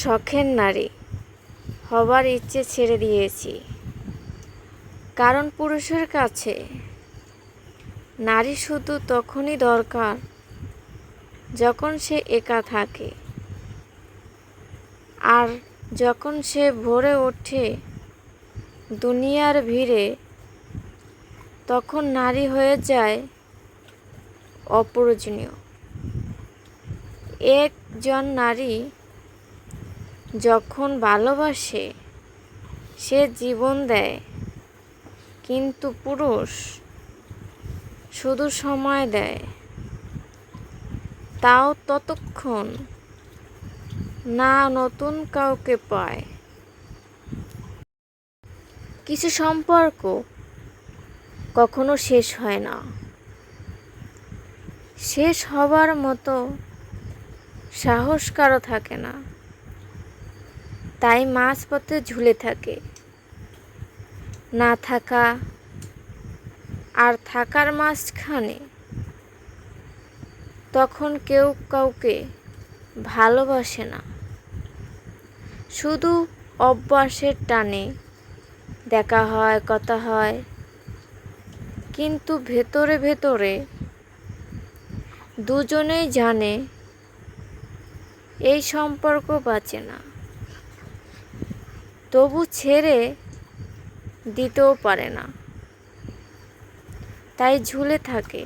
শখের নারী হবার ইচ্ছে ছেড়ে দিয়েছি, কারণ পুরুষের কাছে নারী শুধু তখনই দরকার যখন সে একা থাকে, আর যখন সে ভরে ওঠে দুনিয়ার ভিড়ে, তখন নারী হয়ে যায় অপ্রয়োজনীয়। একজন নারী যখন ভালোবাসে সে জীবন দেয়, কিন্তু পুরুষ শুধু সময় দেয়, তাও ততক্ষণ না নতুন কাউকে পায়। কিছু সম্পর্ক কখনো শেষ হয় না, শেষ হবার মতো সাহস কারো থাকে না, তাই মাঝপথে ঝুলে থাকে। না থাকা আর থাকার মাঝখানে তখন কেউ কাউকে ভালোবাসে না, শুধু অভ্যাসের টানে দেখা হয়, কথা হয়, কিন্তু ভেতরে ভেতরে দুজনেই জানে এই সম্পর্ক বাঁচে না, তবু ছেড়ে দিতেও পারে না, তাই ঝুলে থাকে।